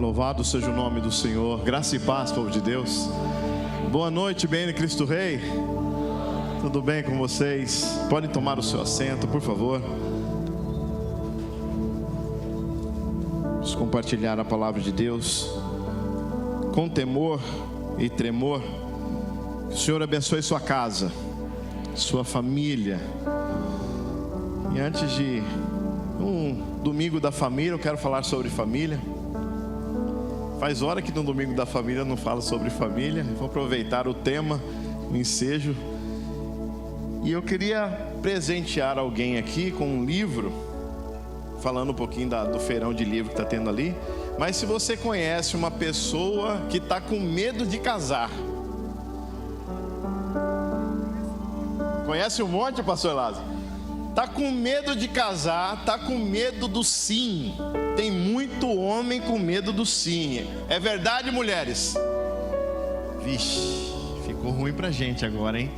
Louvado seja o nome do Senhor. Graça e paz, povo de Deus. Boa noite, bem em Cristo Rei. Tudo bem com vocês? Podem tomar o seu assento, por favor. Vamos compartilhar a palavra de Deus com temor e tremor. Que o Senhor abençoe sua casa, sua família. E antes de um domingo da família, eu quero falar sobre família. Faz hora que no domingo da família eu não falo sobre família. Eu vou aproveitar o tema, o ensejo. E eu queria presentear alguém aqui com um livro, falando um pouquinho do feirão de livro que está tendo ali. Mas se você conhece uma pessoa que está com medo de casar, conhece um monte, pastor Lázaro? Está com medo de casar, está com medo do sim. Tem muito homem com medo do sim. É verdade, mulheres? Vixe, ficou ruim pra gente agora, hein?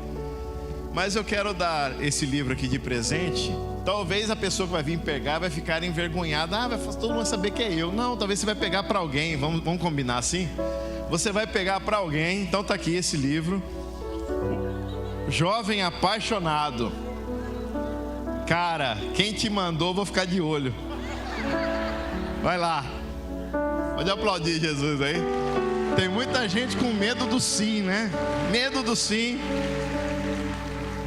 Mas eu quero dar esse livro aqui de presente. Talvez a pessoa que vai vir pegar vai ficar envergonhada. Vai todo mundo saber que é eu. Não, talvez você vai pegar para alguém. Vamos combinar assim? Você vai pegar para alguém. Então tá aqui esse livro. Jovem Apaixonado. Cara, quem te mandou, vou ficar de olho. Vai lá. Pode aplaudir Jesus aí. Tem muita gente com medo do sim, né? Medo do sim.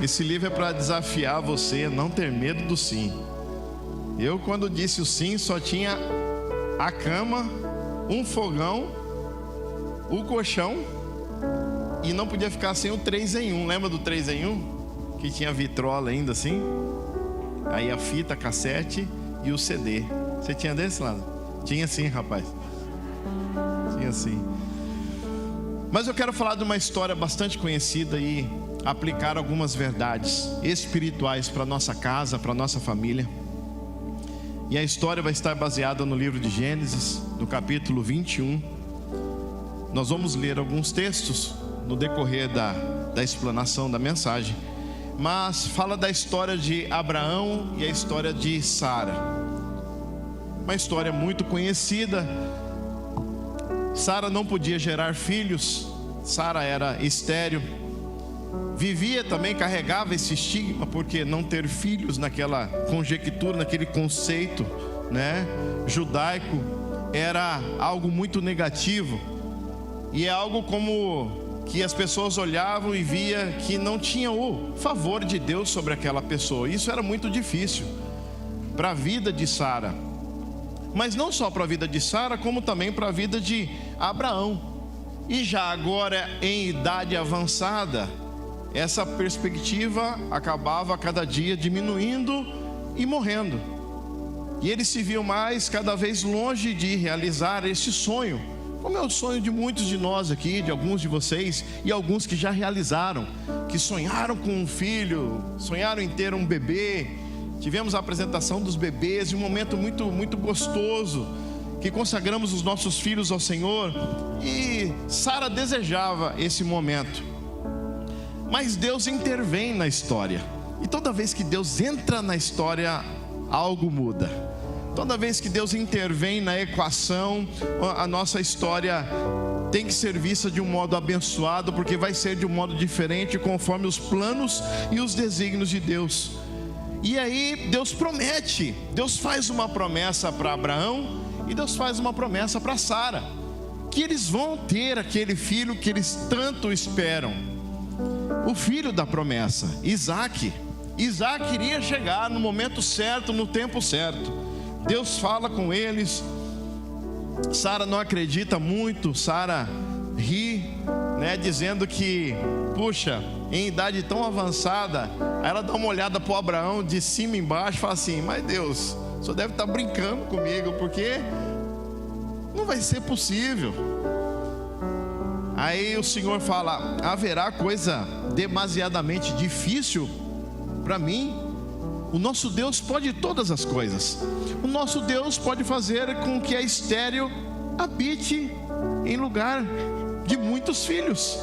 Esse livro é para desafiar você a não ter medo do sim. Eu, quando disse o sim, só tinha a cama, um fogão, o colchão, e não podia ficar sem o 3 em 1. Lembra do 3 em 1? Que tinha vitrola ainda assim. Aí a fita, cassete e o CD. Você tinha desse lado? Tinha sim, rapaz. Tinha sim. Mas eu quero falar de uma história bastante conhecida e aplicar algumas verdades espirituais para nossa casa, para nossa família. E a história vai estar baseada no livro de Gênesis, no capítulo 21. Nós vamos ler alguns textos no decorrer da explanação da mensagem. Mas fala da história de Abraão e a história de Sara. Uma história muito conhecida. Sara não podia gerar filhos. Sara era estéril. Vivia também, carregava esse estigma, porque não ter filhos naquela conjectura, naquele conceito, né, judaico, era algo muito negativo. E é algo como que as pessoas olhavam e via que não tinha o favor de Deus sobre aquela pessoa. Isso era muito difícil para a vida de Sara. Mas não só para a vida de Sara, como também para a vida de Abraão. E já agora em idade avançada, essa perspectiva acabava a cada dia diminuindo e morrendo. E ele se viu mais cada vez longe de realizar esse sonho, como é o sonho de muitos de nós aqui, de alguns de vocês, e alguns que já realizaram, que sonharam com um filho, sonharam em ter um bebê. Tivemos a apresentação dos bebês, um momento muito, muito gostoso, que consagramos os nossos filhos ao Senhor, e Sara desejava esse momento. Mas Deus intervém na história, e toda vez que Deus entra na história, algo muda. Toda vez que Deus intervém na equação, a nossa história tem que ser vista de um modo abençoado, porque vai ser de um modo diferente, conforme os planos e os desígnios de Deus. E aí Deus promete, Deus faz uma promessa para Abraão, e Deus faz uma promessa para Sara, que eles vão ter aquele filho que eles tanto esperam. O filho da promessa, Isaac. Isaac iria chegar no momento certo, no tempo certo. Deus fala com eles. Sara não acredita muito. Sara ri, né, dizendo que, puxa, em idade tão avançada. Aí ela dá uma olhada para o Abraão de cima e embaixo e fala assim: mas Deus, o senhor deve estar brincando comigo, porque não vai ser possível. Aí o Senhor fala: haverá coisa demasiadamente difícil para mim? O nosso Deus pode todas as coisas. O nosso Deus pode fazer com que a estéril habite em lugar de muitos filhos.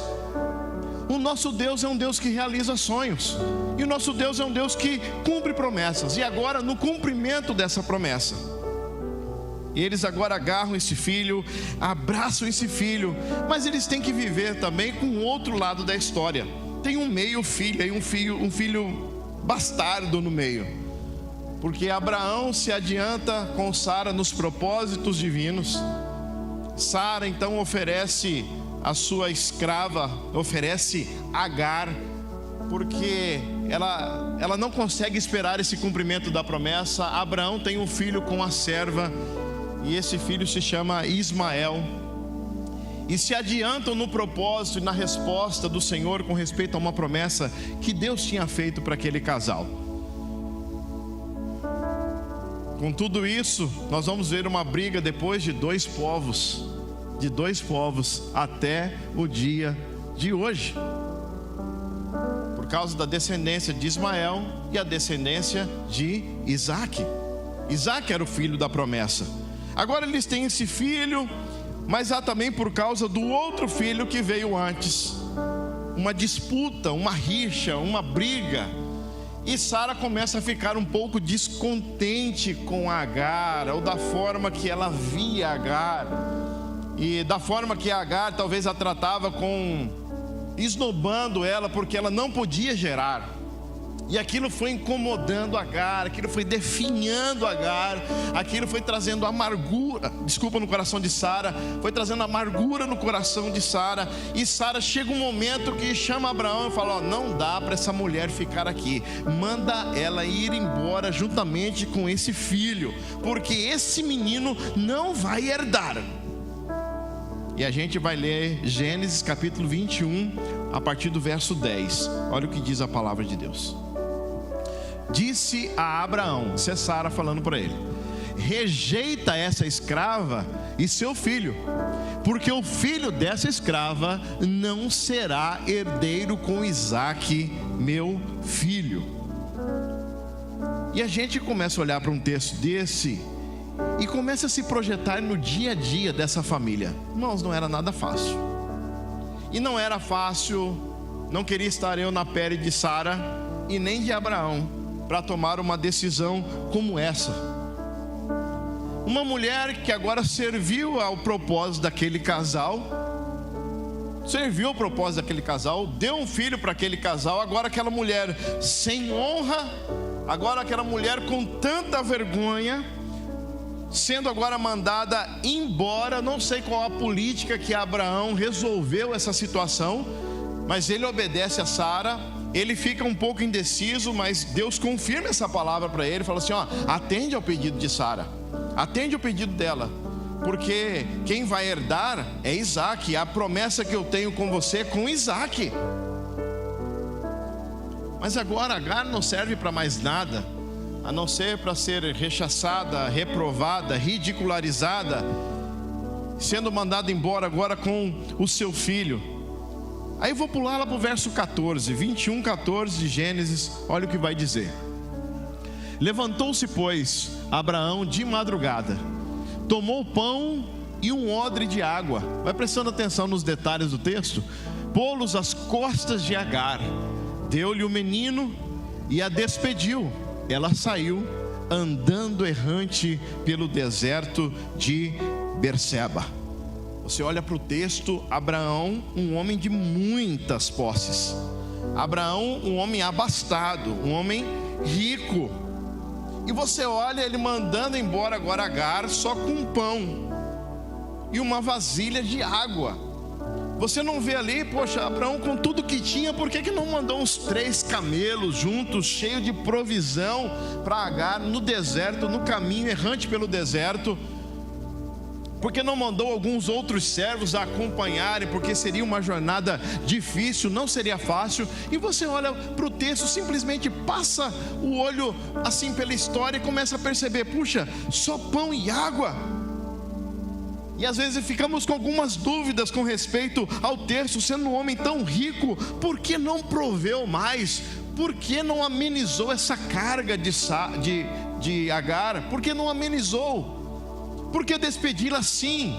O nosso Deus é um Deus que realiza sonhos. E o nosso Deus é um Deus que cumpre promessas. E agora, no cumprimento dessa promessa, E eles agora agarram esse filho, abraçam esse filho, mas eles têm que viver também com o outro lado da história. Tem um meio filho, aí um filho bastardo no meio, porque Abraão se adianta com Sara nos propósitos divinos. Sara então oferece a sua escrava, oferece Agar, porque ela não consegue esperar esse cumprimento da promessa. Abraão tem um filho com a serva, e esse filho se chama Ismael. E se adiantam no propósito e na resposta do Senhor com respeito a uma promessa que Deus tinha feito para aquele casal. Com tudo isso, nós vamos ver uma briga depois de dois povos até o dia de hoje, por causa da descendência de Ismael e a descendência de Isaac. Isaac era o filho da promessa. Agora eles têm esse filho, mas há também, por causa do outro filho que veio antes, uma disputa, uma rixa, uma briga. E Sara começa a ficar um pouco descontente com Agar, ou da forma que ela via Agar, e da forma que Agar talvez a tratava, esnobando ela, porque ela não podia gerar. E aquilo foi incomodando Agar, aquilo foi definhando Agar, aquilo foi trazendo amargura, no coração de Sara, foi trazendo amargura no coração de Sara. E Sara chega um momento que chama Abraão e fala: não dá para essa mulher ficar aqui, manda ela ir embora juntamente com esse filho, porque esse menino não vai herdar. E a gente vai ler Gênesis capítulo 21, a partir do verso 10. Olha o que diz a palavra de Deus. Disse a Abraão, isso é Sara falando para ele: rejeita essa escrava e seu filho, porque o filho dessa escrava não será herdeiro com Isaque, meu filho. E a gente começa a olhar para um texto desse e começa a se projetar no dia a dia dessa família. Irmãos, não era nada fácil. E não era fácil, não queria estar eu na pele de Sara e nem de Abraão para tomar uma decisão como essa. Uma mulher que agora serviu ao propósito daquele casal, deu um filho para aquele casal. Agora aquela mulher sem honra, agora aquela mulher com tanta vergonha, sendo agora mandada embora. Não sei qual a política que Abraão resolveu essa situação, mas ele obedece a Sara. Ele fica um pouco indeciso, mas Deus confirma essa palavra para ele. Fala assim: atende ao pedido de Sara, atende ao pedido dela, porque quem vai herdar é Isaque. A promessa que eu tenho com você é com Isaque. Mas agora Agar não serve para mais nada, a não ser para ser rechaçada, reprovada, ridicularizada, sendo mandada embora agora com o seu filho. Aí eu vou pular lá para o verso 14, 21, 14 de Gênesis. Olha o que vai dizer: levantou-se, pois, Abraão de madrugada, tomou o pão e um odre de água. Vai prestando atenção nos detalhes do texto. Pô-los às costas de Agar, deu-lhe o menino e a despediu. Ela saiu andando errante pelo deserto de Berseba. Você olha para o texto, Abraão, um homem de muitas posses. Abraão, um homem abastado, um homem rico. E você olha ele mandando embora agora Agar só com um pão e uma vasilha de água. Você não vê ali, poxa, Abraão com tudo que tinha, por que não mandou uns 3 camelos juntos, cheio de provisão para Agar no deserto, no caminho errante pelo deserto? Porque não mandou alguns outros servos a acompanharem, porque seria uma jornada difícil, não seria fácil. E você olha para o texto, simplesmente passa o olho assim pela história e começa a perceber: puxa, só pão e água. E às vezes ficamos com algumas dúvidas com respeito ao texto. Sendo um homem tão rico, por que não proveu mais? Por que não amenizou essa carga de Agar? Por que não amenizou? Por que despedi-la assim?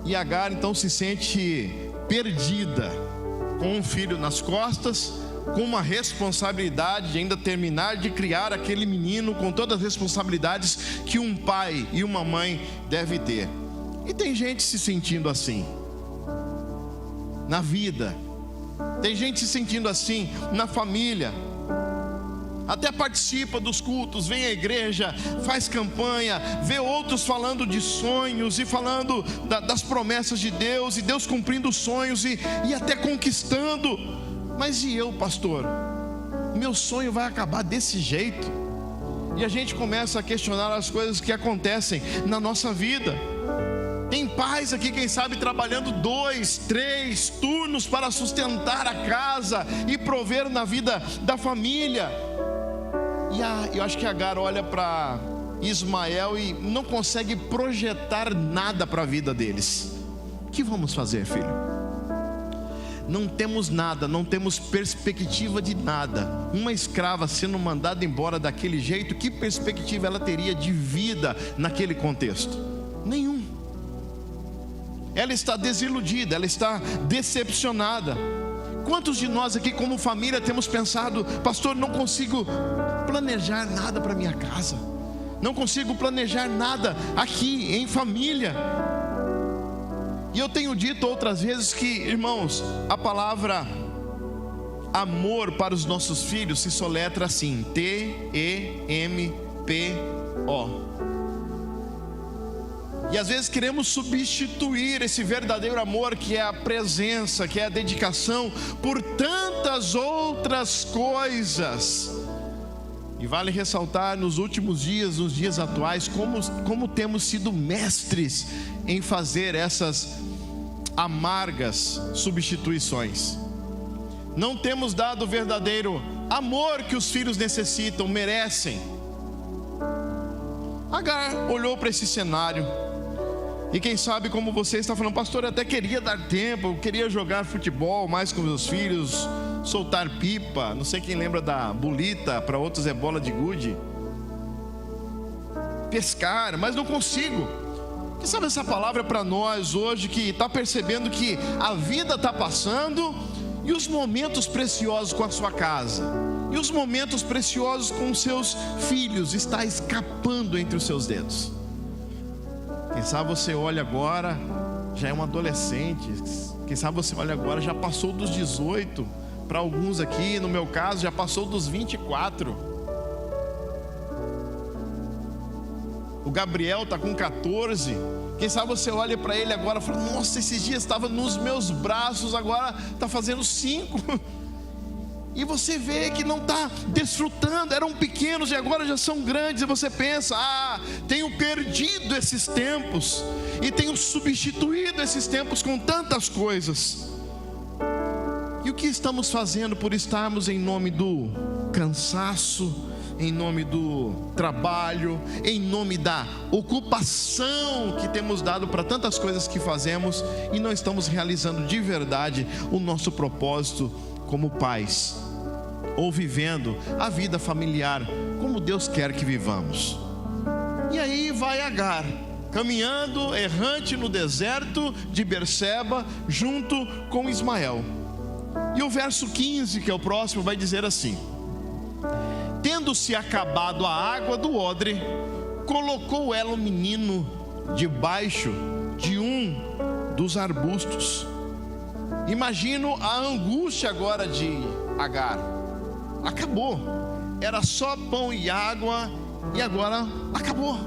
E Agar então se sente perdida, com um filho nas costas, com uma responsabilidade de ainda terminar de criar aquele menino com todas as responsabilidades que um pai e uma mãe devem ter. E tem gente se sentindo assim na vida, tem gente se sentindo assim na família, até participa dos cultos, vem à igreja, faz campanha, vê outros falando de sonhos e falando das promessas de Deus, e Deus cumprindo os sonhos e até conquistando. Mas e eu, pastor? Meu sonho vai acabar desse jeito? E a gente começa a questionar as coisas que acontecem na nossa vida. Tem pais aqui, quem sabe, trabalhando 2, 3 turnos para sustentar a casa e prover na vida da família. E eu acho que Agar olha para Ismael e não consegue projetar nada para a vida deles. O que vamos fazer, filho? Não temos nada, não temos perspectiva de nada. Uma escrava sendo mandada embora daquele jeito, que perspectiva ela teria de vida naquele contexto? Nenhum. Ela está desiludida, ela está decepcionada. Quantos de nós aqui como família temos pensado: pastor, não consigo planejar nada para minha casa, não consigo planejar nada aqui em família. E eu tenho dito outras vezes que, irmãos, a palavra amor para os nossos filhos se soletra assim: T-E-M-P-O. E às vezes queremos substituir esse verdadeiro amor, que é a presença, que é a dedicação, por tantas outras coisas. E vale ressaltar nos últimos dias, nos dias atuais, como temos sido mestres em fazer essas amargas substituições. Não temos dado o verdadeiro amor que os filhos necessitam, merecem. Agar olhou para esse cenário. E quem sabe, como você está falando: pastor, eu até queria dar tempo, eu queria jogar futebol mais com meus filhos, soltar pipa, não sei quem lembra da bolita, para outros é bola de gude, pescar, mas não consigo. Quem sabe essa palavra para nós hoje, que está percebendo que a vida está passando, e os momentos preciosos com a sua casa, e os momentos preciosos com os seus filhos, está escapando entre os seus dedos. Quem sabe você olha agora, já é um adolescente. Quem sabe você olha agora, já passou dos 18. Para alguns aqui, no meu caso, já passou dos 24. O Gabriel está com 14. Quem sabe você olha para ele agora e fala: nossa, esses dias estava nos meus braços, agora está fazendo 5. E você vê que não está desfrutando. Eram pequenos e agora já são grandes. E você pensa: tenho perdido esses tempos, e tenho substituído esses tempos com tantas coisas. E o que estamos fazendo por estarmos em nome do cansaço, em nome do trabalho, em nome da ocupação que temos dado para tantas coisas que fazemos, e não estamos realizando de verdade o nosso propósito como pais, ou vivendo a vida familiar como Deus quer que vivamos. E aí vai Agar, caminhando errante no deserto de Berseba, junto com Ismael. E o verso 15, que é o próximo, vai dizer assim: tendo-se acabado a água do odre, colocou ela o menino debaixo de um dos arbustos. Imagino a angústia agora de Agar. Acabou, era só pão e água, e agora acabou.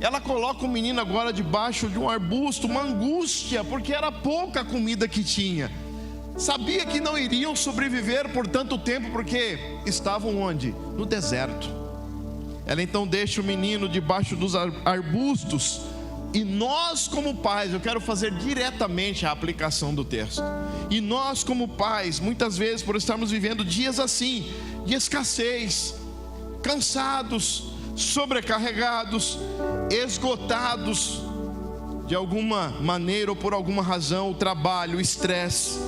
Ela coloca o menino agora debaixo de um arbusto, uma angústia, porque era pouca a comida que tinha. Sabia que não iriam sobreviver por tanto tempo, porque estavam onde? No deserto. Ela então deixa o menino debaixo dos arbustos. E nós como pais, eu quero fazer diretamente a aplicação do texto. E nós como pais, muitas vezes, por estarmos vivendo dias assim, de escassez, cansados, sobrecarregados, esgotados, de alguma maneira ou por alguma razão, o trabalho, o estresse,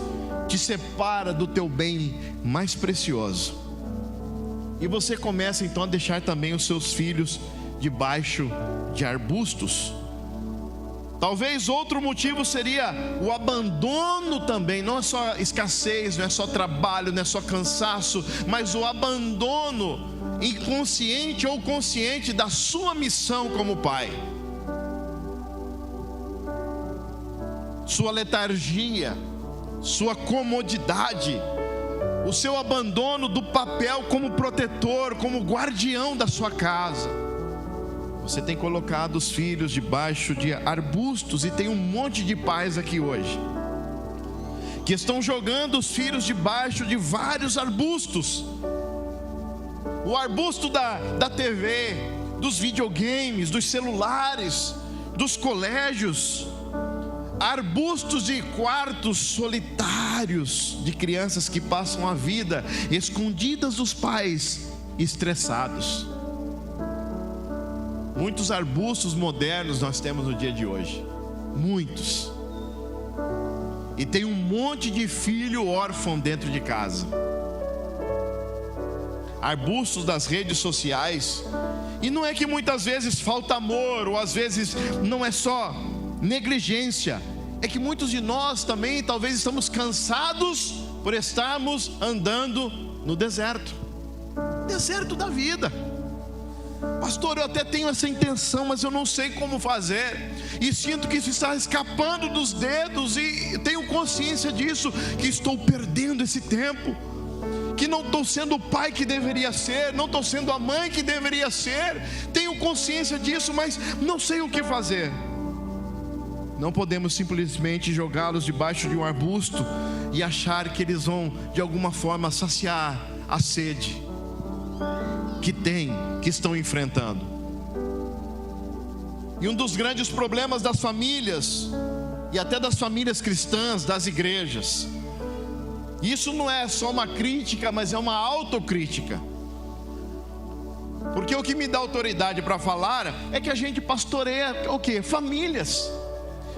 te separa do teu bem mais precioso. E você começa então a deixar também os seus filhos debaixo de arbustos. Talvez outro motivo seria o abandono também. Não é só escassez, não é só trabalho, não é só cansaço, mas o abandono inconsciente ou consciente da sua missão como pai. Sua letargia, sua comodidade, o seu abandono do papel como protetor, como guardião da sua casa. Você tem colocado os filhos debaixo de arbustos, e tem um monte de pais aqui hoje que estão jogando os filhos debaixo de vários arbustos. O arbusto da TV, dos videogames, dos celulares, dos colégios, arbustos de quartos solitários de crianças que passam a vida escondidas dos pais, estressados. Muitos arbustos modernos nós temos no dia de hoje, muitos. E tem um monte de filho órfão dentro de casa. Arbustos das redes sociais. E não é que muitas vezes falta amor, ou às vezes não é só negligência. É que muitos de nós também talvez estamos cansados por estarmos andando no deserto da vida. Pastor, eu até tenho essa intenção, mas eu não sei como fazer, e sinto que isso está escapando dos dedos, e tenho consciência disso, que estou perdendo esse tempo, que não estou sendo o pai que deveria ser, não estou sendo a mãe que deveria ser. Tenho consciência disso, mas não sei o que fazer. Não podemos simplesmente jogá-los debaixo de um arbusto e achar que eles vão de alguma forma saciar a sede que estão enfrentando. E um dos grandes problemas das famílias, e até das famílias cristãs, das igrejas, isso não é só uma crítica, mas é uma autocrítica. Porque o que me dá autoridade para falar é que a gente pastoreia o quê? Famílias.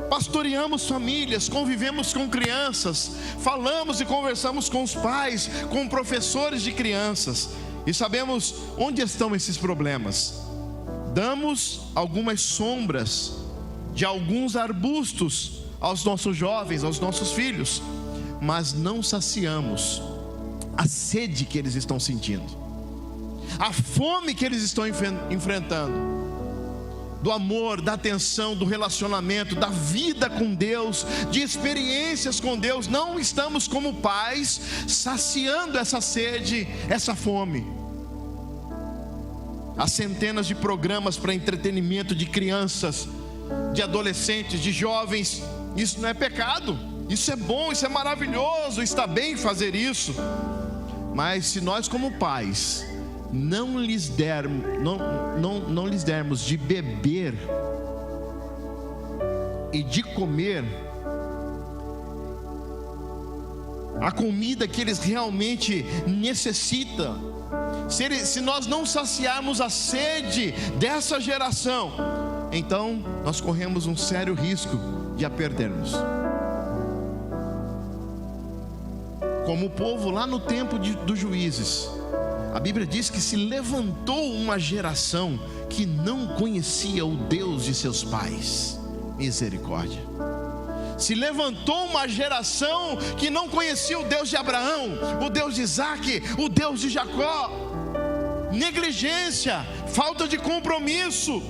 Pastoreamos famílias, convivemos com crianças, falamos e conversamos com os pais, com professores de crianças, e sabemos onde estão esses problemas. Damos algumas sombras de alguns arbustos aos nossos jovens, aos nossos filhos, mas não saciamos a sede que eles estão sentindo, a fome que eles estão enfrentando, do amor, da atenção, do relacionamento, da vida com Deus, de experiências com Deus. Não estamos como pais saciando essa sede, essa fome. Há centenas de programas para entretenimento de crianças, de adolescentes, de jovens. Isso não é pecado, isso é bom, isso é maravilhoso, está bem fazer isso. Mas se nós como pais não lhes dermos de beber e de comer a comida que eles realmente necessitam, se nós não saciarmos a sede dessa geração, então nós corremos um sério risco de a perdermos. Como o povo lá no tempo dos juízes, a Bíblia diz que se levantou uma geração que não conhecia o Deus de seus pais. Misericórdia. Se levantou uma geração que não conhecia o Deus de Abraão, o Deus de Isaac, o Deus de Jacó. Negligência, falta de compromisso.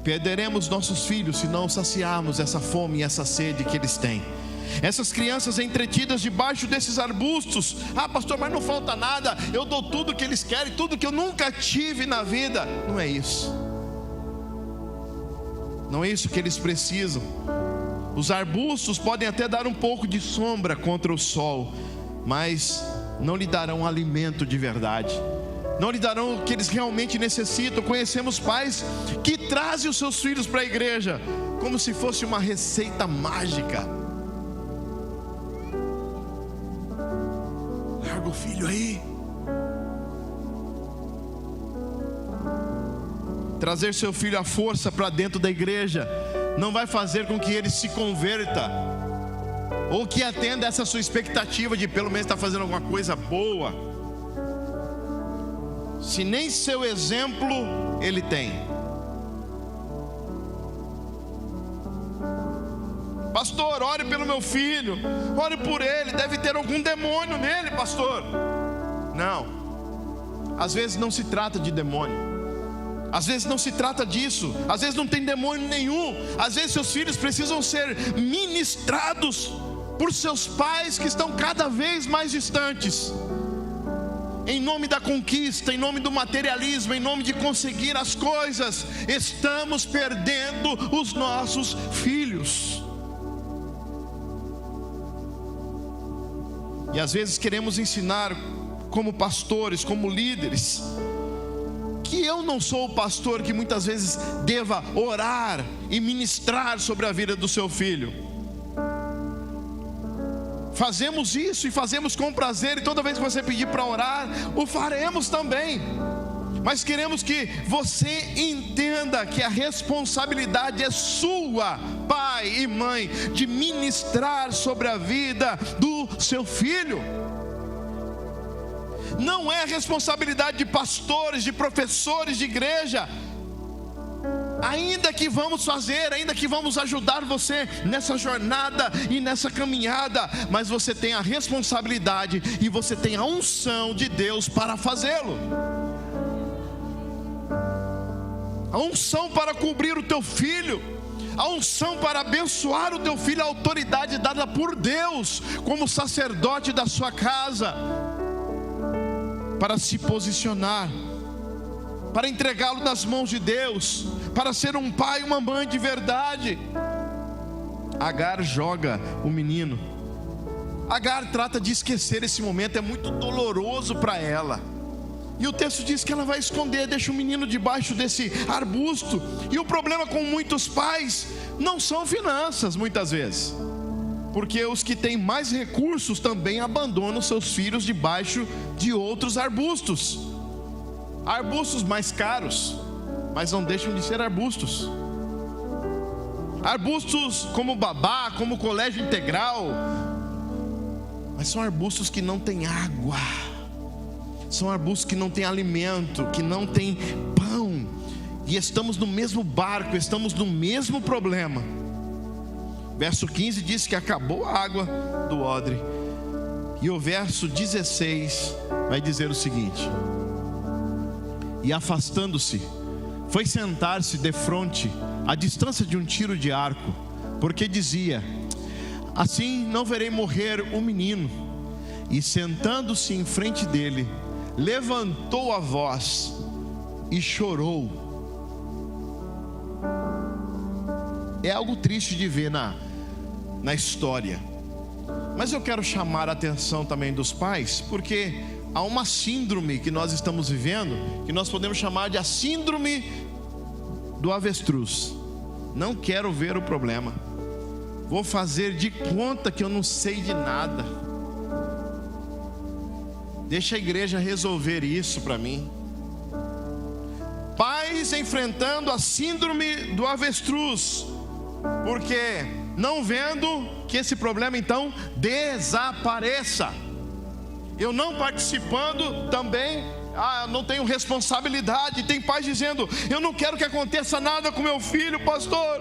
Perderemos nossos filhos se não saciarmos essa fome e essa sede que eles têm. Essas crianças entretidas debaixo desses arbustos. Ah, pastor, mas não falta nada, eu dou tudo que eles querem, tudo que eu nunca tive na vida. Não é isso. Não é isso que eles precisam. Os arbustos podem até dar um pouco de sombra contra o sol, mas não lhe darão alimento de verdade, não lhe darão o que eles realmente necessitam. Conhecemos pais que trazem os seus filhos para a igreja como se fosse uma receita mágica. Larga o filho aí. Trazer seu filho à força para dentro da igreja não vai fazer com que ele se converta, ou que atenda essa sua expectativa de pelo menos estar fazendo alguma coisa boa, se nem seu exemplo ele tem. pastor, ore pelo meu filho, ore por ele, deve ter algum demônio nele, pastor. Não, às vezes não se trata de demônio, às vezes não se trata disso, às vezes não tem demônio nenhum. Às vezes seus filhos precisam ser ministrados por seus pais que estão cada vez mais distantes. Em nome da conquista, em nome do materialismo, em nome de conseguir as coisas, estamos perdendo os nossos filhos. E às vezes queremos ensinar como pastores, como líderes, que eu não sou o pastor que muitas vezes deva orar e ministrar sobre a vida do seu filho. Fazemos isso e fazemos com prazer, e toda vez que você pedir para orar, o faremos também. Mas queremos que você entenda que a responsabilidade é sua, pai e mãe, de ministrar sobre a vida do seu filho. Não é responsabilidade de pastores, de professores de igreja. Ainda que vamos fazer, ainda que vamos ajudar você nessa jornada e nessa caminhada, mas você tem a responsabilidade e você tem a unção de Deus para fazê-lo. A unção para cobrir o teu filho, a unção para abençoar o teu filho, a autoridade dada por Deus como sacerdote da sua casa, para se posicionar, para entregá-lo nas mãos de Deus, para ser um pai e uma mãe de verdade. Agar joga o menino. Agar trata de esquecer esse momento, é muito doloroso para ela. E o texto diz que ela vai esconder, deixa o menino debaixo desse arbusto. E o problema com muitos pais não são finanças, muitas vezes, porque os que têm mais recursos também abandonam seus filhos debaixo de outros arbustos. Arbustos mais caros, mas não deixam de ser arbustos. Arbustos como babá, como colégio integral, mas são arbustos que não têm água, são arbustos que não têm alimento, que não têm pão. E estamos no mesmo barco, estamos no mesmo problema. Verso 15 diz que acabou a água do odre. E o verso 16 vai dizer o seguinte: e afastando-se, foi sentar-se defronte, à distância de um tiro de arco, porque dizia: assim não verei morrer o menino. E sentando-se em frente dele, levantou a voz e chorou. É algo triste de ver na história, mas eu quero chamar a atenção também dos pais, porque há uma síndrome que nós estamos vivendo, que nós podemos chamar de a síndrome do avestruz. Não quero ver o problema, vou fazer de conta que eu não sei de nada, deixa a igreja resolver isso para mim. Pais enfrentando a síndrome do avestruz, porque não vendo que esse problema então desapareça. Eu não participando também, não tenho responsabilidade. Tem pais dizendo: eu não quero que aconteça nada com meu filho, pastor.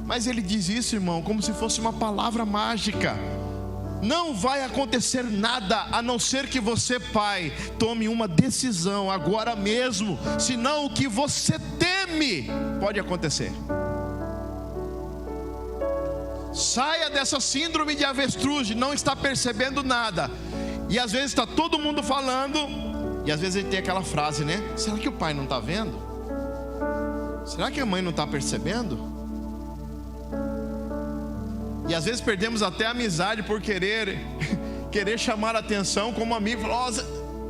Mas ele diz isso, irmão, como se fosse uma palavra mágica. Não vai acontecer nada, a não ser que você, pai, tome uma decisão agora mesmo. Senão o que você teme pode acontecer. Saia dessa síndrome de avestruz, de não estar percebendo nada. E às vezes está todo mundo falando, e às vezes ele tem aquela frase, né? Será que o pai não está vendo? Será que a mãe não está percebendo? E às vezes perdemos até a amizade por querer chamar a atenção como amigo. Nossa,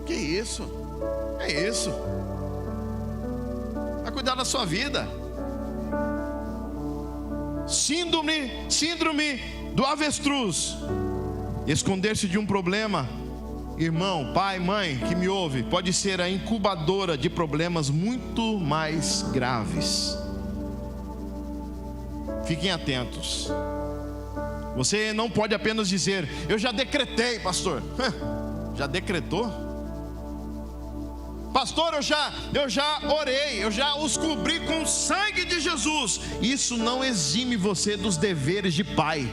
que isso? É isso? Vai cuidar da sua vida. Síndrome do avestruz. Esconder-se de um problema, irmão, pai, mãe que me ouve, pode ser a incubadora de problemas muito mais graves. Fiquem atentos. Você não pode apenas dizer: eu já decretei, pastor. Já decretou? Pastor, eu já orei, eu já os cobri com o sangue de Jesus. Isso não exime você dos deveres de pai.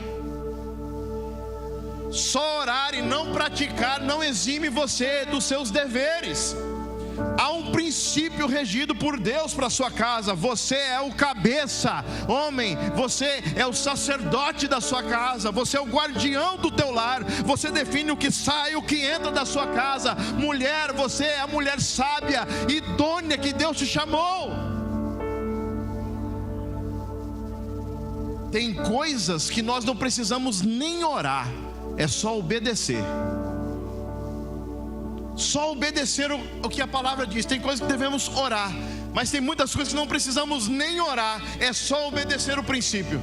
Só orar e não praticar não exime você dos seus deveres. Há um princípio regido por Deus para a sua casa. Você é o cabeça, homem. Você é o sacerdote da sua casa. Você é o guardião do teu lar. Você define o que sai e o que entra da sua casa. Mulher, você é a mulher sábia, idônea que Deus te chamou. Tem coisas que nós não precisamos nem orar, é só obedecer. Só obedecer o que a palavra diz. Tem coisas que devemos orar, mas tem muitas coisas que não precisamos nem orar, é só obedecer o princípio.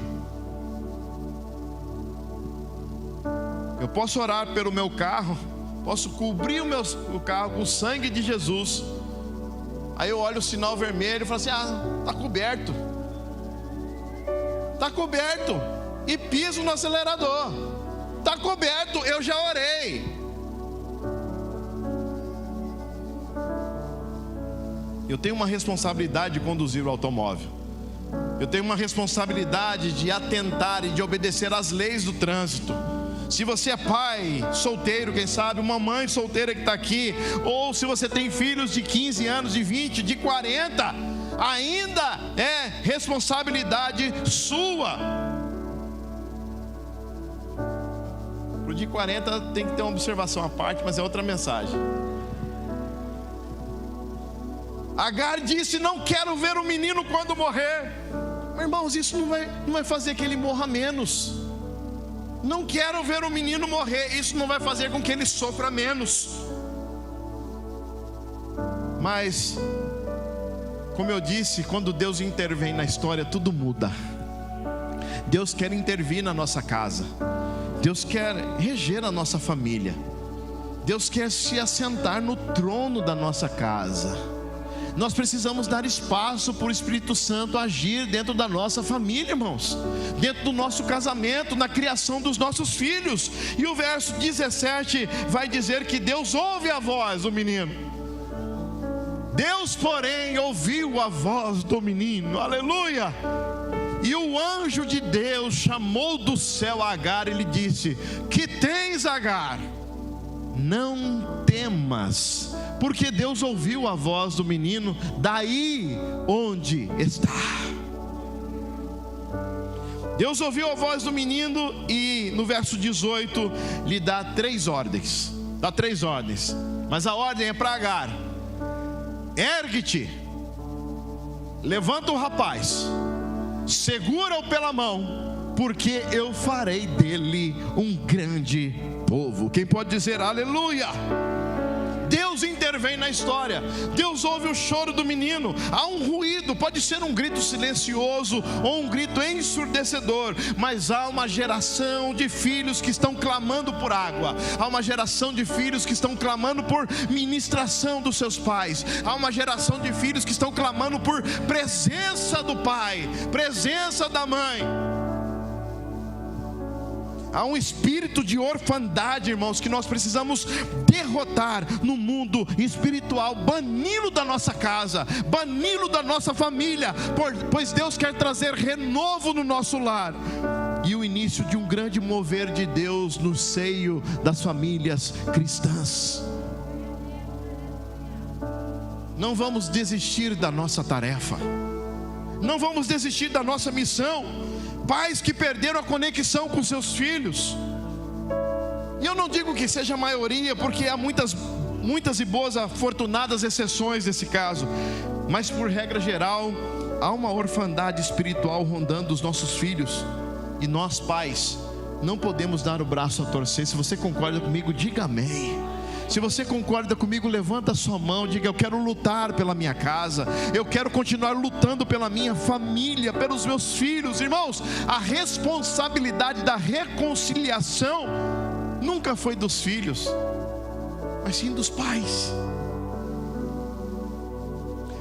Eu posso orar pelo meu carro, posso cobrir o carro com o sangue de Jesus. Aí eu olho o sinal vermelho e falo assim: está coberto. Está coberto. E piso no acelerador. Está coberto, eu já orei. Eu tenho uma responsabilidade de conduzir o automóvel. Eu tenho uma responsabilidade de atentar e de obedecer às leis do trânsito. Se você é pai solteiro, quem sabe, uma mãe solteira que está aqui, ou se você tem filhos de 15 anos, de 20, de 40, ainda é responsabilidade sua. Para o de 40 tem que ter uma observação à parte, mas é outra mensagem. Agar disse: não quero ver o menino quando morrer. Irmãos, isso não vai fazer que ele morra menos. Não quero ver o menino morrer. Isso não vai fazer com que ele sofra menos. Mas, como eu disse, quando Deus intervém na história, tudo muda. Deus quer intervir na nossa casa. Deus quer reger a nossa família. Deus quer se assentar no trono da nossa casa. Nós precisamos dar espaço para o Espírito Santo agir dentro da nossa família, irmãos, dentro do nosso casamento, na criação dos nossos filhos. E o verso 17 vai dizer que Deus ouve a voz do menino. Deus, porém, ouviu a voz do menino, aleluia. E o anjo de Deus chamou do céu Agar e lhe disse: que tens, Agar? Não temas, porque Deus ouviu a voz do menino daí onde está. Deus ouviu a voz do menino e no verso 18 lhe dá 3 ordens. Dá 3 ordens, mas a ordem é para Agar: ergue-te, levanta o rapaz, segura-o pela mão, porque eu farei dele um grande povo. Quem pode dizer aleluia? Deus intervém na história. Deus ouve o choro do menino. Há um ruído, pode ser um grito silencioso ou um grito ensurdecedor, mas há uma geração de filhos que estão clamando por água. Há uma geração de filhos que estão clamando por ministração dos seus pais. Há uma geração de filhos que estão clamando por presença do pai, presença da mãe. Há um espírito de orfandade, irmãos, que nós precisamos derrotar no mundo espiritual, bani-lo da nossa casa, bani-lo da nossa família, pois Deus quer trazer renovo no nosso lar e o início de um grande mover de Deus no seio das famílias cristãs. Não vamos desistir da nossa tarefa, não vamos desistir da nossa missão. Pais que perderam a conexão com seus filhos, e eu não digo que seja a maioria, porque há muitas e boas afortunadas exceções nesse caso, mas por regra geral, há uma orfandade espiritual rondando os nossos filhos, e nós pais não podemos dar o braço a torcer. Se você concorda comigo, diga amém. Se você concorda comigo, levanta a sua mão, diga: eu quero lutar pela minha casa, eu quero continuar lutando pela minha família, pelos meus filhos. Irmãos, a responsabilidade da reconciliação nunca foi dos filhos, mas sim dos pais.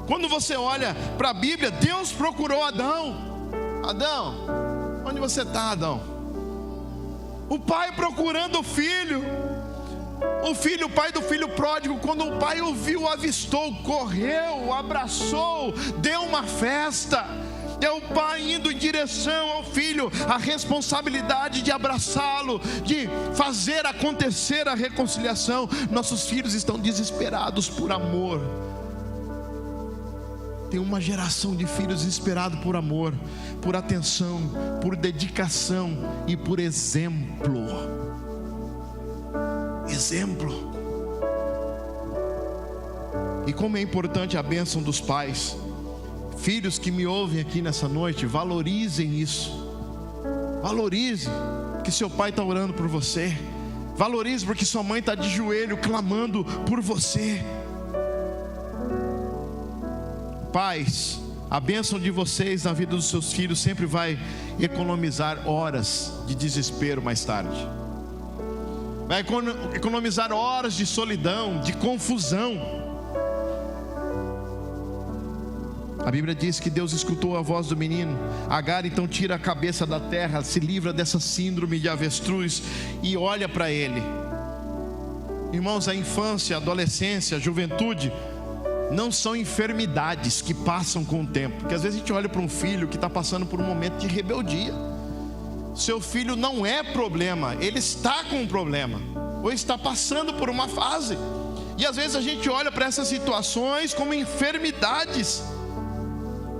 Quando você olha para a Bíblia, Deus procurou Adão. Adão, onde você está, Adão? O pai procurando o filho. O pai do filho pródigo, quando o pai o viu, avistou, correu, abraçou, deu uma festa. É o pai indo em direção ao filho, a responsabilidade de abraçá-lo, de fazer acontecer a reconciliação. Nossos filhos estão desesperados por amor. Tem uma geração de filhos desesperados por amor, por atenção, por dedicação e por exemplo. Exemplo. E como é importante a bênção dos pais. Filhos que me ouvem aqui nessa noite, valorizem isso. Valorize que seu pai está orando por você. Valorize porque sua mãe está de joelho clamando por você. Pais, a bênção de vocês na vida dos seus filhos sempre vai economizar horas de desespero mais tarde. Vai economizar horas de solidão, de confusão. A Bíblia diz que Deus escutou a voz do menino. Agar então tira a cabeça da terra, se livra dessa síndrome de avestruz e olha para ele. Irmãos, a infância, a adolescência, a juventude não são enfermidades que passam com o tempo. Porque às vezes a gente olha para um filho que está passando por um momento de rebeldia. Seu filho não é problema, ele está com um problema, ou está passando por uma fase. E às vezes a gente olha para essas situações como enfermidades.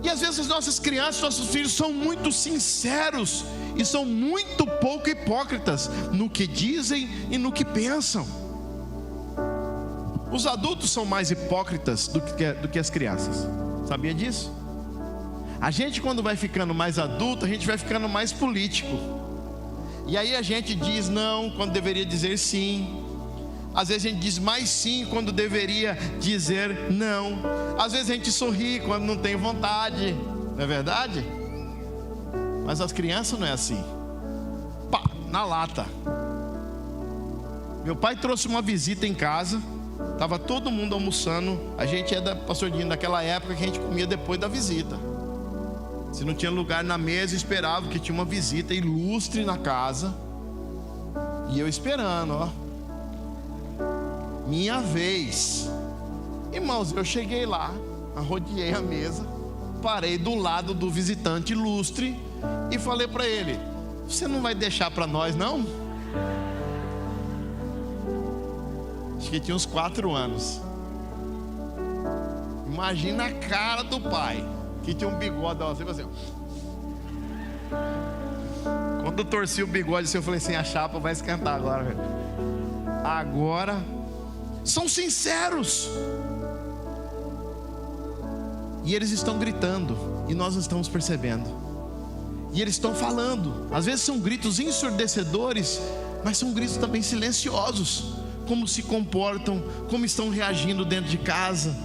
E às vezes as nossas crianças, nossos filhos são muito sinceros e são muito pouco hipócritas no que dizem e no que pensam. Os adultos são mais hipócritas do que as crianças. Sabia disso? A gente, quando vai ficando mais adulto, a gente vai ficando mais político. E aí a gente diz não quando deveria dizer sim. Às vezes a gente diz mais sim quando deveria dizer não. Às vezes a gente sorri quando não tem vontade. Não é verdade? Mas as crianças não é assim. Pá, na lata. Meu pai trouxe uma visita em casa. Estava todo mundo almoçando. A gente é da Pastor Dinho, daquela época que a gente comia depois da visita. Se não tinha lugar na mesa, esperava, que tinha uma visita ilustre na casa. E eu esperando, ó. Minha vez. Irmãos, eu cheguei lá, arrodeei a mesa, parei do lado do visitante ilustre e falei para ele: você não vai deixar para nós não? Acho que tinha uns 4 anos. Imagina a cara do pai, que tinha um bigode assim. Quando eu torci o bigode assim, eu falei assim: a chapa vai esquentar agora. Agora são sinceros. E eles estão gritando e nós estamos percebendo. E eles estão falando. Às vezes são gritos ensurdecedores, mas são gritos também silenciosos. Como se comportam, como estão reagindo dentro de casa.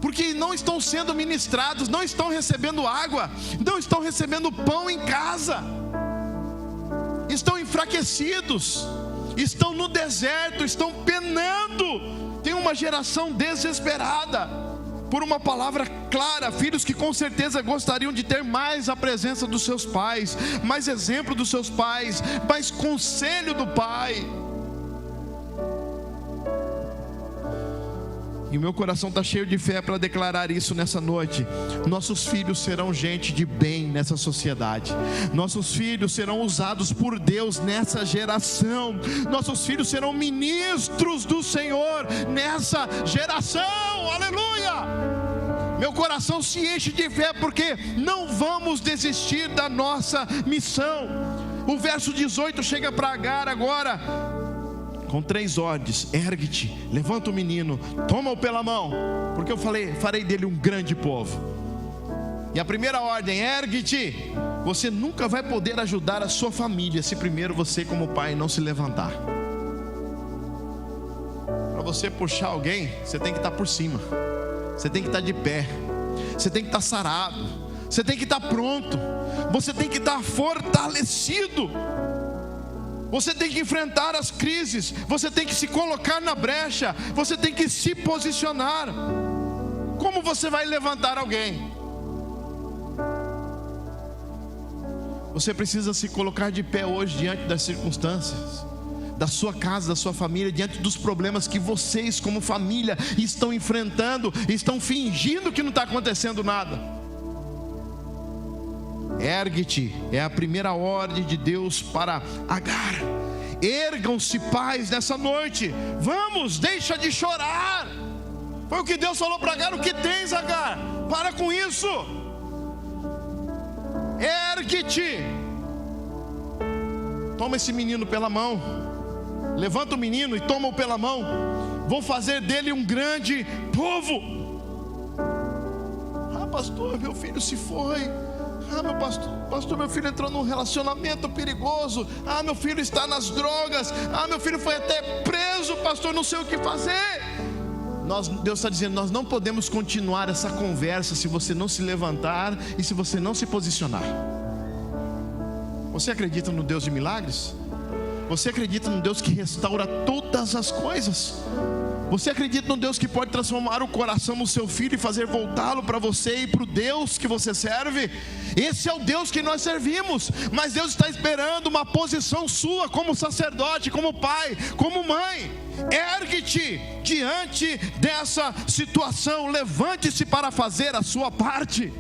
Porque não estão sendo ministrados, não estão recebendo água, não estão recebendo pão em casa. Estão enfraquecidos, estão no deserto, estão penando. Tem uma geração desesperada por uma palavra clara. Filhos que com certeza gostariam de ter mais a presença dos seus pais, mais exemplo dos seus pais, mais conselho do pai. E o meu coração está cheio de fé para declarar isso nessa noite. Nossos filhos serão gente de bem nessa sociedade. Nossos filhos serão usados por Deus nessa geração. Nossos filhos serão ministros do Senhor nessa geração. Aleluia! Meu coração se enche de fé porque não vamos desistir da nossa missão. O verso 18 chega para Agar agora com 3 ordens: ergue-te, levanta o menino, toma-o pela mão, porque eu farei dele um grande povo. E a primeira ordem: ergue-te. Você nunca vai poder ajudar a sua família se primeiro você, como pai, não se levantar. Para você puxar alguém, você tem que estar por cima, você tem que estar de pé, você tem que estar sarado, você tem que estar pronto, você tem que estar fortalecido. Você tem que enfrentar as crises, você tem que se colocar na brecha, você tem que se posicionar. Como você vai levantar alguém? Você precisa se colocar de pé hoje diante das circunstâncias, da sua casa, da sua família, diante dos problemas que vocês como família estão enfrentando, estão fingindo que não está acontecendo nada. Ergue-te é a primeira ordem de Deus para Agar. Ergam-se, pais, nessa noite. Vamos, deixa de chorar. Foi o que Deus falou para Agar. O que tens, Agar? Para com isso. Ergue-te. Toma esse menino pela mão. Levanta o menino e toma-o pela mão. Vou fazer dele um grande povo. Ah, pastor, meu filho se foi. Ah, meu pastor, meu filho entrou num relacionamento perigoso. Ah, meu filho está nas drogas. Ah, meu filho foi até preso, pastor, não sei o que fazer. Deus está dizendo, nós não podemos continuar essa conversa se você não se levantar e se você não se posicionar. Você acredita no Deus de milagres? Você acredita no Deus que restaura todas as coisas? Você acredita no Deus que pode transformar o coração do seu filho e fazer voltá-lo para você e para o Deus que você serve? Esse é o Deus que nós servimos. Mas Deus está esperando uma posição sua como sacerdote, como pai, como mãe. Ergue-te diante dessa situação. Levante-se para fazer a sua parte.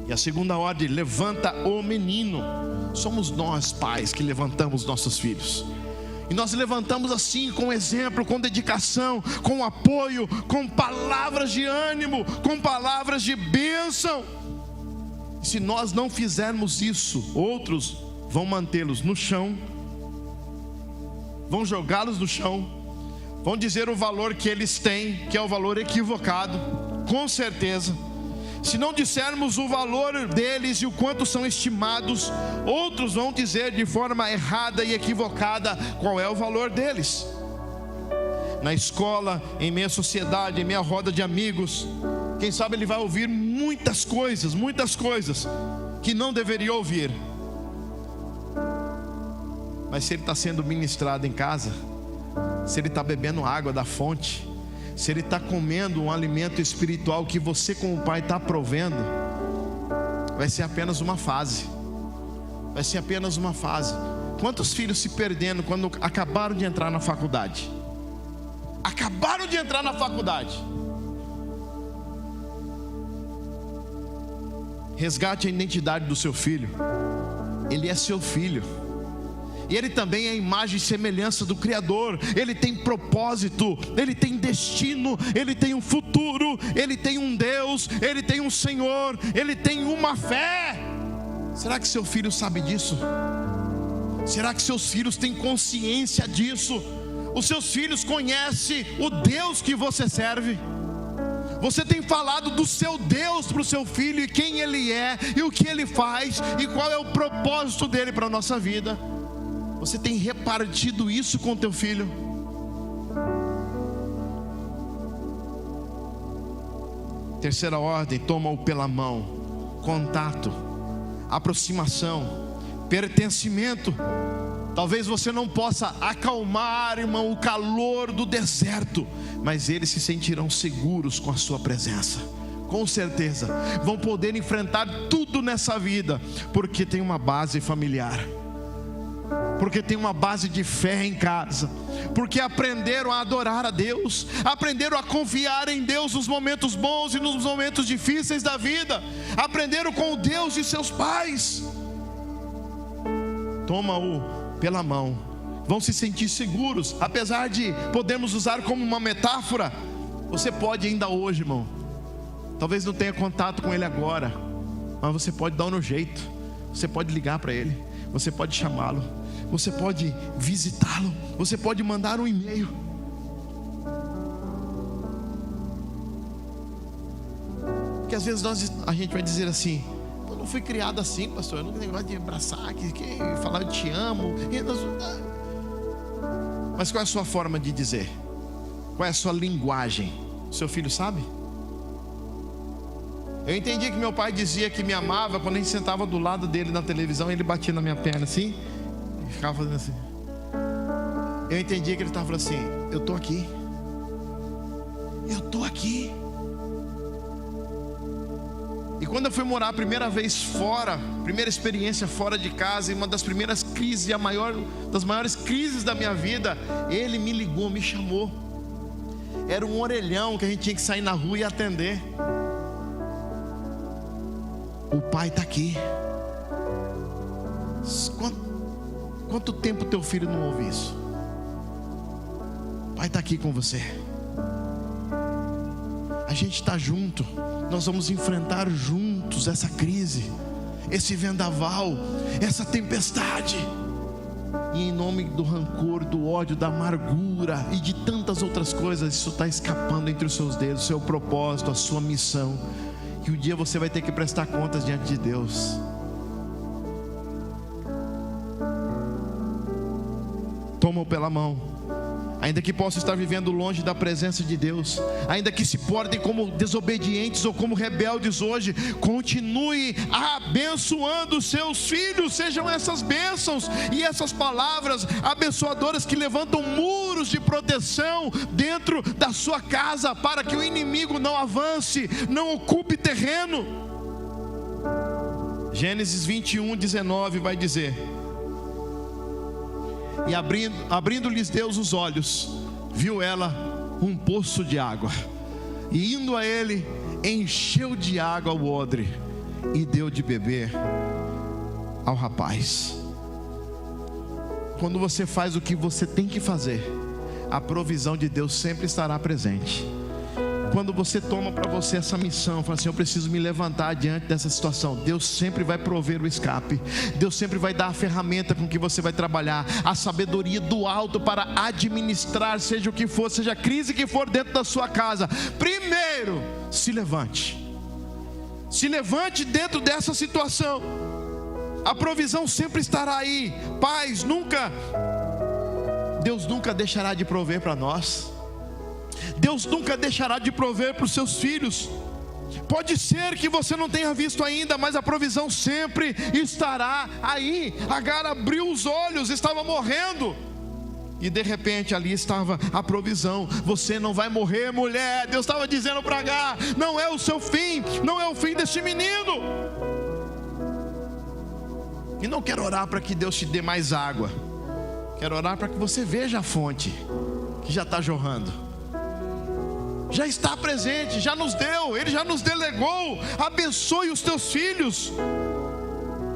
E a segunda ordem, levanta o menino. Somos nós, pais, que levantamos nossos filhos. E nós levantamos assim, com exemplo, com dedicação, com apoio, com palavras de ânimo, com palavras de bênção. E se nós não fizermos isso, outros vão mantê-los no chão, vão jogá-los no chão, vão dizer o valor que eles têm, que é o valor equivocado, com certeza. Se não dissermos o valor deles e o quanto são estimados, outros vão dizer de forma errada e equivocada qual é o valor deles. Na escola, em meia sociedade, em meia roda de amigos, quem sabe ele vai ouvir muitas coisas que não deveria ouvir. Mas se ele está sendo ministrado em casa, se ele está bebendo água da fonte, se ele está comendo um alimento espiritual que você como pai está provendo, vai ser apenas uma fase. Vai ser apenas uma fase. Quantos filhos se perdendo quando acabaram de entrar na faculdade? Acabaram de entrar na faculdade. Resgate a identidade do seu filho. Ele é seu filho. E ele também é a imagem e semelhança do Criador. Ele tem propósito, ele tem destino, ele tem um futuro, ele tem um Deus, ele tem um Senhor, ele tem uma fé. Será que seu filho sabe disso? Será que seus filhos têm consciência disso? Os seus filhos conhecem o Deus que você serve? Você tem falado do seu Deus para o seu filho, e quem ele é, e o que ele faz, e qual é o propósito dele para a nossa vida? Você tem repartido isso com teu filho? Terceira ordem, toma-o pela mão. Contato, aproximação, pertencimento. Talvez você não possa acalmar, irmão, o calor do deserto, mas eles se sentirão seguros com a sua presença. Com certeza, vão poder enfrentar tudo nessa vida, porque tem uma base familiar, porque tem uma base de fé em casa, porque aprenderam a adorar a Deus, aprenderam a confiar em Deus nos momentos bons e nos momentos difíceis da vida, aprenderam com o Deus de seus pais. Toma-o pela mão, vão se sentir seguros. Apesar de podermos usar como uma metáfora, você pode ainda hoje, irmão, talvez não tenha contato com ele agora, mas você pode dar um jeito. Você pode ligar para ele, você pode chamá-lo, você pode visitá-lo, você pode mandar um e-mail. Porque às vezes a gente vai dizer assim: eu não fui criado assim, pastor, eu não tenho negócio de abraçar, falar eu te amo. Mas qual é a sua forma de dizer? Qual é a sua linguagem? Seu filho sabe? Eu entendi que meu pai dizia que me amava quando a gente sentava do lado dele na televisão e ele batia na minha perna assim e ficava fazendo assim. Eu entendi que ele estava falando assim: eu estou aqui, eu estou aqui. E quando eu fui morar a primeira vez fora, primeira experiência fora de casa, e uma das primeiras crises, e das maiores crises da minha vida, ele me ligou, me chamou. Era um orelhão que a gente tinha que sair na rua e atender. O pai está aqui. Quanto tempo teu filho não ouve isso? O pai está aqui com você. A gente está junto. Nós vamos enfrentar juntos essa crise, esse vendaval, essa tempestade. E em nome do rancor, do ódio, da amargura e de tantas outras coisas, isso está escapando entre os seus dedos, o seu propósito, a sua missão. Que um dia você vai ter que prestar contas diante de Deus. Toma-o pela mão. Ainda que possa estar vivendo longe da presença de Deus, ainda que se portem como desobedientes ou como rebeldes hoje, continue abençoando os seus filhos. Sejam essas bênçãos e essas palavras abençoadoras que levantam muros de proteção dentro da sua casa, para que o inimigo não avance, não ocupe terreno. Gênesis 21:19 vai dizer: e abrindo-lhes Deus os olhos, viu ela um poço de água, e indo a ele, encheu de água o odre, e deu de beber ao rapaz. Quando você faz o que você tem que fazer, a provisão de Deus sempre estará presente. Quando você toma para você essa missão, fala assim: eu preciso me levantar diante dessa situação, Deus sempre vai prover o escape. Deus sempre vai dar a ferramenta com que você vai trabalhar, a sabedoria do alto para administrar, seja o que for, seja a crise que for dentro da sua casa. Primeiro, se levante dentro dessa situação. A provisão sempre estará aí. Pais, Deus nunca deixará de prover para nós. Deus nunca deixará de prover para os seus filhos. Pode ser que você não tenha visto ainda, mas a provisão sempre estará aí. Agar abriu os olhos, estava morrendo, e de repente ali estava a provisão. Você não vai morrer, mulher. Deus estava dizendo para Agar: não é o seu fim, não é o fim deste menino. E não quero orar para que Deus te dê mais água. Quero orar para que você veja a fonte que já está jorrando. Já está presente, já nos deu, Ele já nos delegou. Abençoe os teus filhos.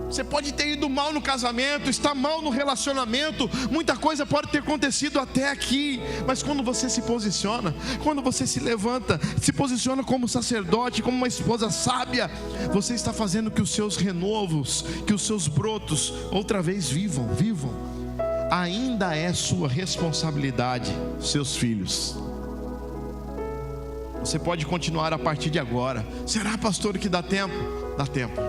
Você pode ter ido mal no casamento, está mal no relacionamento, muita coisa pode ter acontecido até aqui, mas quando você se posiciona, quando você se levanta, se posiciona como sacerdote, como uma esposa sábia, você está fazendo que os seus renovos, que os seus brotos outra vez vivam. Ainda é sua responsabilidade, seus filhos. Você pode continuar a partir de agora. Será, pastor, que dá tempo? Dá tempo.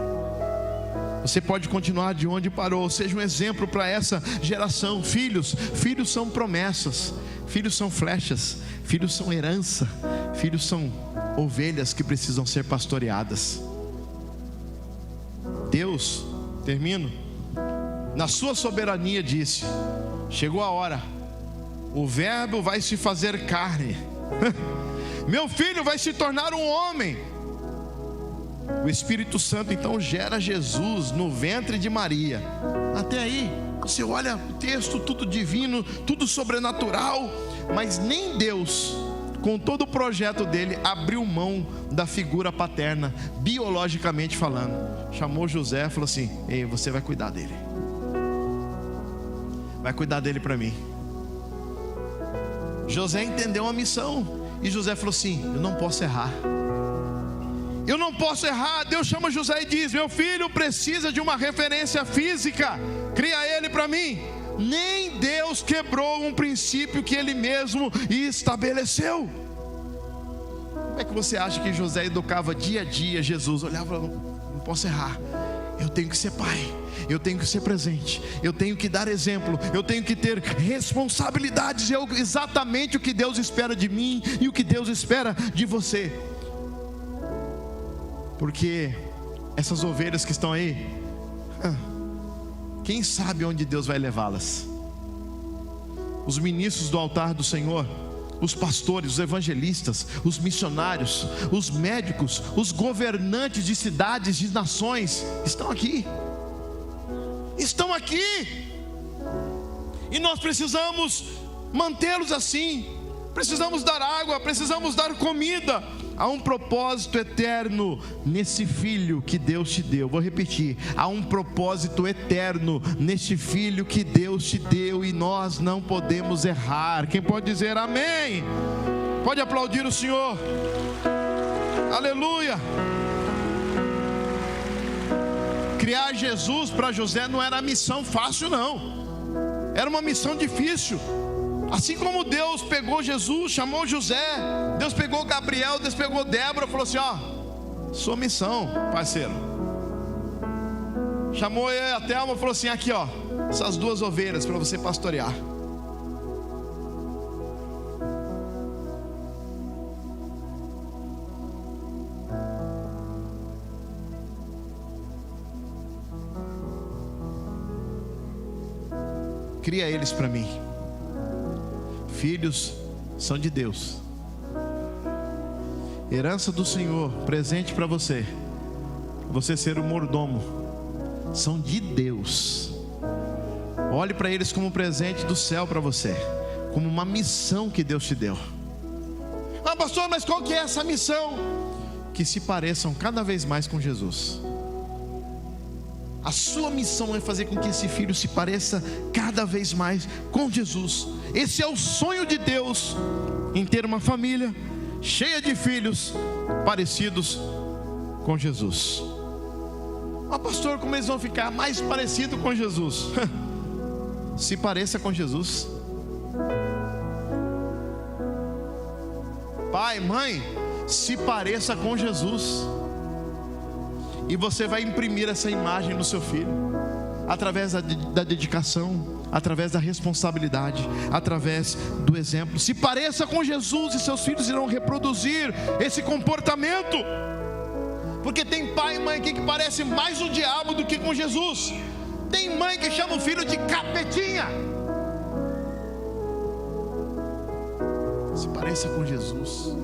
Você pode continuar de onde parou. Seja um exemplo para essa geração. Filhos são promessas. Filhos são flechas. Filhos são herança. Filhos são ovelhas que precisam ser pastoreadas. Deus, termino, na sua soberania disse: chegou a hora, o verbo vai se fazer carne. Meu filho vai se tornar um homem. O Espírito Santo então gera Jesus no ventre de Maria. Até aí, você olha o texto, tudo divino, tudo sobrenatural. Mas nem Deus, com todo o projeto dele, abriu mão da figura paterna, biologicamente falando. Chamou José e falou assim: ei, você vai cuidar dele. Vai cuidar dele para mim. José entendeu a missão. E José falou assim: eu não posso errar. Eu não posso errar. Deus chama José e diz: meu filho precisa de uma referência física, cria ele para mim. Nem Deus quebrou um princípio que Ele mesmo estabeleceu. Como é que você acha que José educava dia a dia Jesus? Olhava: não posso errar, eu tenho que ser pai, eu tenho que ser presente, eu tenho que dar exemplo, eu tenho que ter responsabilidades. É exatamente o que Deus espera de mim e o que Deus espera de você. Porque essas ovelhas que estão aí, quem sabe onde Deus vai levá-las? Os ministros do altar do Senhor os pastores, os evangelistas, os missionários, os médicos, os governantes de cidades, de nações, estão aqui. Estão aqui. E nós precisamos mantê-los assim. Precisamos dar água, precisamos dar comida. Há um propósito eterno nesse filho que Deus te deu. Vou repetir: há um propósito eterno neste filho que Deus te deu, e nós não podemos errar. Quem pode dizer amém? Pode aplaudir o Senhor. Aleluia. Criar Jesus para José não era missão fácil, não. Era uma missão difícil. Assim como Deus pegou Jesus, chamou José, Deus pegou Gabriel, Deus pegou Débora, falou assim: ó, sua missão, parceiro. Chamou a Thelma e falou assim: aqui ó, essas 2 ovelhas para você pastorear. Cria eles para mim. Filhos são de Deus, herança do Senhor, presente para você, você ser o mordomo, são de Deus. Olhe para eles como um presente do céu para você, como uma missão que Deus te deu. Ah, pastor, mas qual que é essa missão? Que se pareçam cada vez mais com Jesus. A sua missão é fazer com que esse filho se pareça cada vez mais com Jesus. Esse é o sonho de Deus, em ter uma família cheia de filhos parecidos com Jesus. Ah, pastor, como eles vão ficar mais parecidos com Jesus? Se pareça com Jesus. Pai, mãe, se pareça com Jesus. E você vai imprimir essa imagem no seu filho, através da dedicação, através da responsabilidade, através do exemplo. Se pareça com Jesus, e seus filhos irão reproduzir esse comportamento. Porque tem pai e mãe aqui que parece mais o diabo do que com Jesus. Tem mãe que chama o filho de capetinha. Se pareça com Jesus.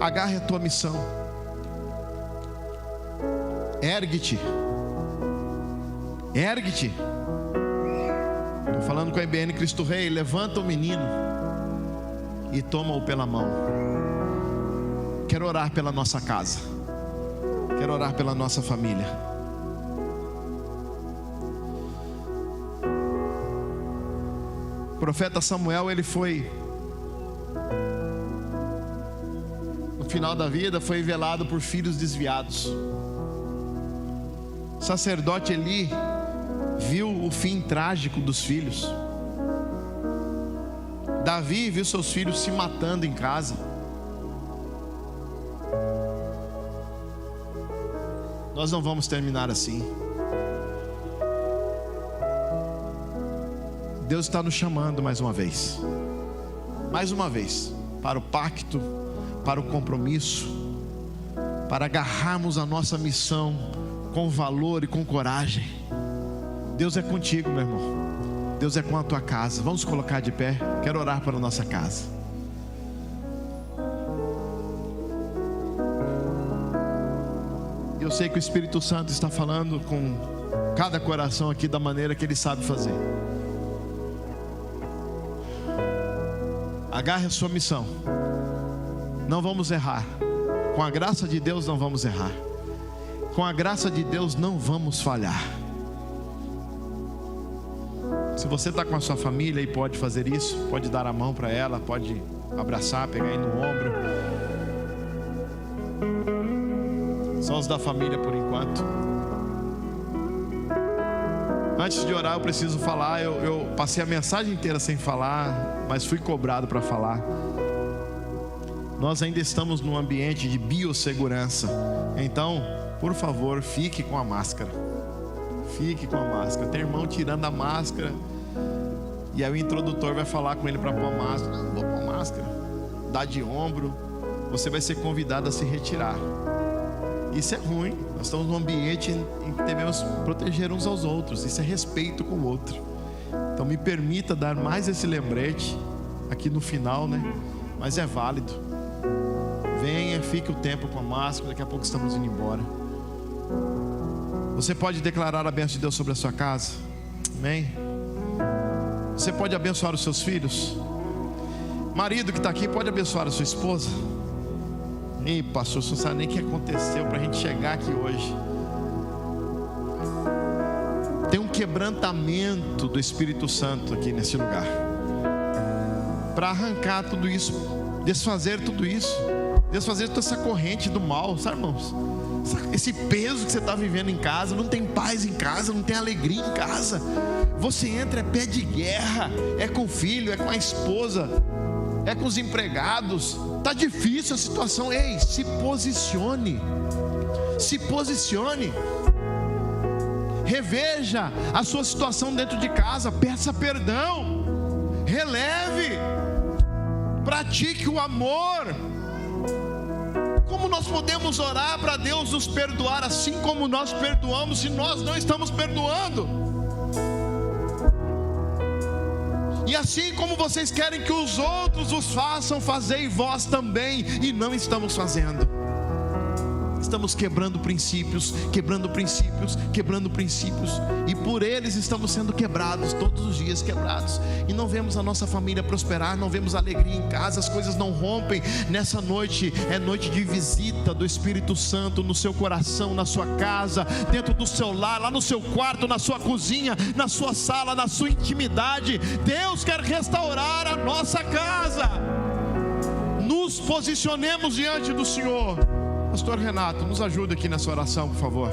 Agarre a tua missão. Ergue-te. Ergue-te. Estou falando com a IBN Cristo Rei. Levanta o menino e toma-o pela mão. Quero orar pela nossa casa. Quero orar pela nossa família. O profeta Samuel, ele foi, no final da vida, foi velado por filhos desviados. O sacerdote Eli viu o fim trágico dos filhos. Davi viu seus filhos se matando em casa. Nós não vamos terminar assim. Deus está nos chamando mais uma vez, para o pacto, para o compromisso, para agarrarmos a nossa missão com valor e com coragem. Deus é contigo, meu irmão. Deus é com a tua casa. Vamos colocar de pé. Quero orar para a nossa casa. Eu sei que o Espírito Santo está falando com cada coração aqui da maneira que Ele sabe fazer. Agarre a sua missão. Não vamos errar. Com a graça de Deus não vamos errar. Com a graça de Deus não vamos falhar. Se você está com a sua família e pode fazer isso, pode dar a mão para ela, pode abraçar, pegar aí no ombro. Só os da família por enquanto. Antes de orar eu preciso falar. Eu passei a mensagem inteira sem falar, mas fui cobrado para falar. Nós ainda estamos num ambiente de biossegurança. Então, por favor, fique com a máscara. Fique com a máscara. Tem irmão tirando a máscara, e aí o introdutor vai falar com ele para pôr a máscara. Não vou pôr máscara. Dá de ombro. Você vai ser convidado a se retirar. Isso é ruim. Nós estamos num ambiente em que devemos proteger uns aos outros. Isso é respeito com o outro. Então me permita dar mais esse lembrete. aqui no final, né? Mas é válido. Venha, fique o tempo com a máscara, daqui a pouco estamos indo embora. Você pode declarar a bênção de Deus sobre a sua casa? Amém? Você pode abençoar os seus filhos? Marido que está aqui, pode abençoar a sua esposa? Ih, pastor, você não sabe nem o que aconteceu para a gente chegar aqui hoje. Tem um quebrantamento do Espírito Santo aqui nesse lugar, para arrancar tudo isso, desfazer tudo isso, desfazer toda essa corrente do mal, sabe, irmãos? Esse peso que você está vivendo em casa, não tem paz em casa, não tem alegria em casa. Você entra, é pé de guerra, é com o filho, é com a esposa, é com os empregados. Está difícil a situação. Ei, se posicione. Se posicione. Reveja a sua situação dentro de casa. Peça perdão. Releve. Pratique o amor. Como nós podemos orar para Deus nos perdoar assim como nós perdoamos, se nós não estamos perdoando? E assim como vocês querem que os outros os façam, fazei vós também, e não estamos fazendo. Estamos quebrando princípios, quebrando princípios, quebrando princípios, e por eles estamos sendo quebrados, todos os dias quebrados, e não vemos a nossa família prosperar, não vemos alegria em casa, as coisas não rompem. Nessa noite é noite de visita do Espírito Santo no seu coração, na sua casa, dentro do seu lar, lá no seu quarto, na sua cozinha, na sua sala, na sua intimidade. Deus quer restaurar a nossa casa. Nos posicionemos diante do Senhor. Pastor Renato, nos ajude aqui nessa oração, por favor.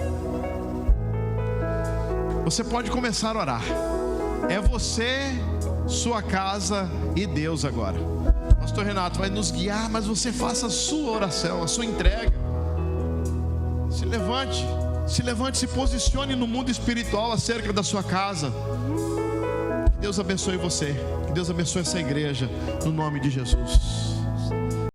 Você pode começar a orar. É você, sua casa e Deus agora. Pastor Renato vai nos guiar, mas você faça a sua oração, a sua entrega. Se levante, se posicione no mundo espiritual acerca da sua casa. Que Deus abençoe você. Que Deus abençoe essa igreja, no nome de Jesus.